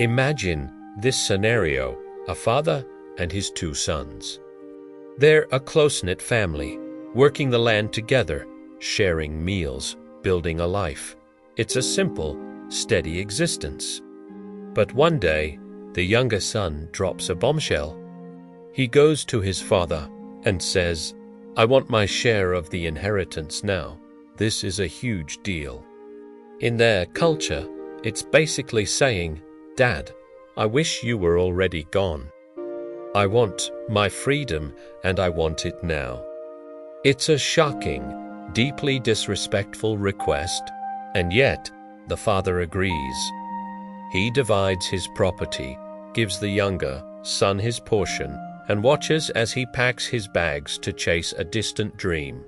Imagine this scenario: a father and his two sons. They're a close-knit family, working the land together, sharing meals, building a life. It's a simple, steady existence. But one day, the younger son drops a bombshell. He goes to his father and says, "I want my share of the inheritance now. This is a huge deal." In their culture, it's basically saying, "Dad, I wish you were already gone. I want my freedom and I want it now." It's a shocking, deeply disrespectful request, and yet the father agrees. He divides his property, gives the younger son his portion, and watches as he packs his bags to chase a distant dream.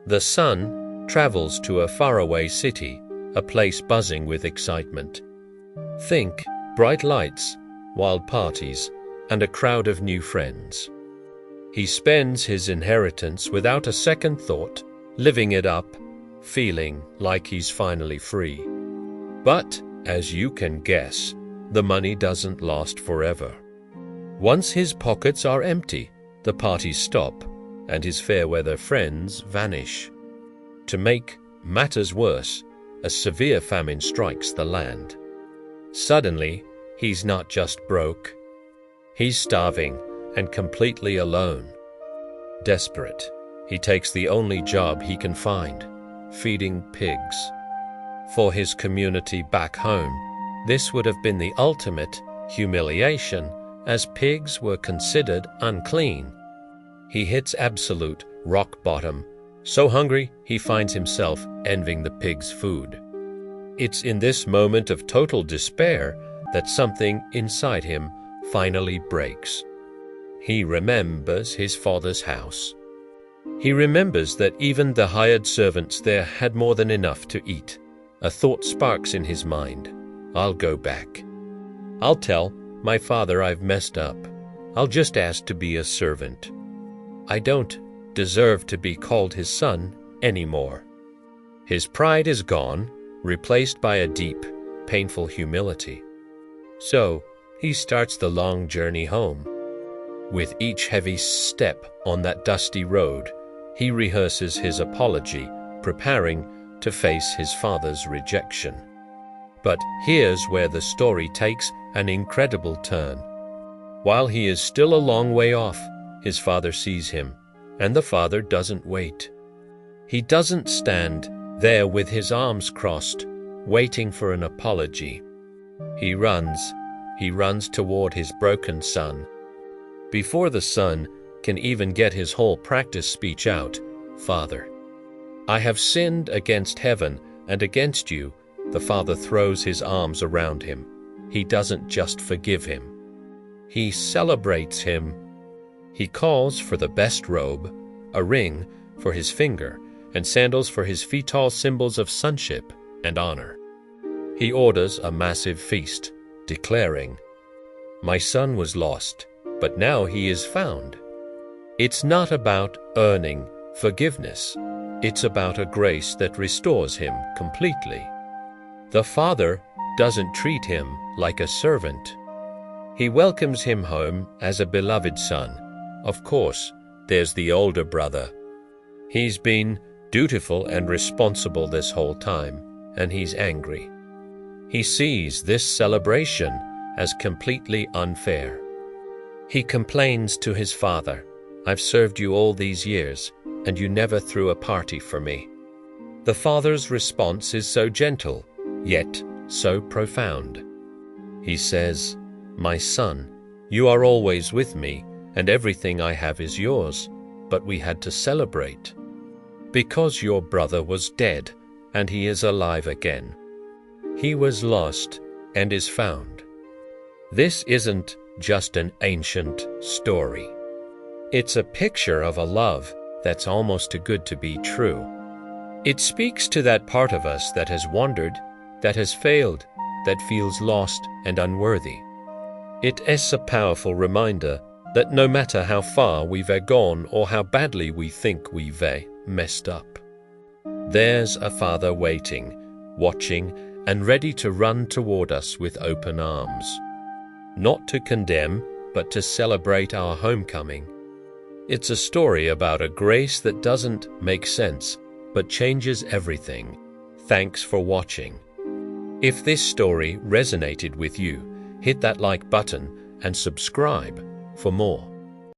The son travels to a faraway city, a place buzzing with excitement. Think bright lights, wild parties, and a crowd of new friends. He spends his inheritance without a second thought, living it up, feeling like he's finally free. But, as you can guess, the money doesn't last forever. Once his pockets are empty, the parties stop, and his fair-weather friends vanish. To make matters worse, a severe famine strikes the land. Suddenly, he's not just broke. He's starving and completely alone. Desperate, he takes the only job he can find, feeding pigs. For his community back home, this would have been the ultimate humiliation, as pigs were considered unclean. He hits absolute rock bottom, so hungry he finds himself envying the pigs' food. It's in this moment of total despair that something inside him finally breaks. He remembers his father's house. He remembers that even the hired servants there had more than enough to eat. A thought sparks in his mind. "I'll go back. I'll tell my father I've messed up. I'll just ask to be a servant. I don't deserve to be called his son anymore." His pride is gone, replaced by a deep, painful humility. So, he starts the long journey home. With each heavy step on that dusty road, he rehearses his apology, preparing to face his father's rejection. But here's where the story takes an incredible turn. While he is still a long way off, his father sees him, and the father doesn't wait. He doesn't stand there with his arms crossed, waiting for an apology. He runs toward his broken son. Before the son can even get his whole practice speech out, "Father, I have sinned against heaven and against you," the father throws his arms around him. He doesn't just forgive him. He celebrates him. He calls for the best robe, a ring for his finger, and sandals for his feet, all symbols of sonship and honor. He orders a massive feast, declaring, "My son was lost, but now he is found." It's not about earning forgiveness. It's about a grace that restores him completely. The father doesn't treat him like a servant. He welcomes him home as a beloved son. Of course, there's the older brother. He's been dutiful and responsible this whole time, and he's angry. He sees this celebration as completely unfair. He complains to his father, "I've served you all these years, and you never threw a party for me." The father's response is so gentle, yet so profound. He says, "My son, you are always with me, and everything I have is yours, but we had to celebrate. Because your brother was dead, and he is alive again. He was lost and is found." This isn't just an ancient story. It's a picture of a love that's almost too good to be true. It speaks to that part of us that has wandered, that has failed, that feels lost and unworthy. It is a powerful reminder that no matter how far we've gone or how badly we think we've messed up, there's a father waiting, watching, and ready to run toward us with open arms. Not to condemn, but to celebrate our homecoming. It's a story about a grace that doesn't make sense, but changes everything. Thanks for watching. If this story resonated with you, hit that like button and subscribe for more.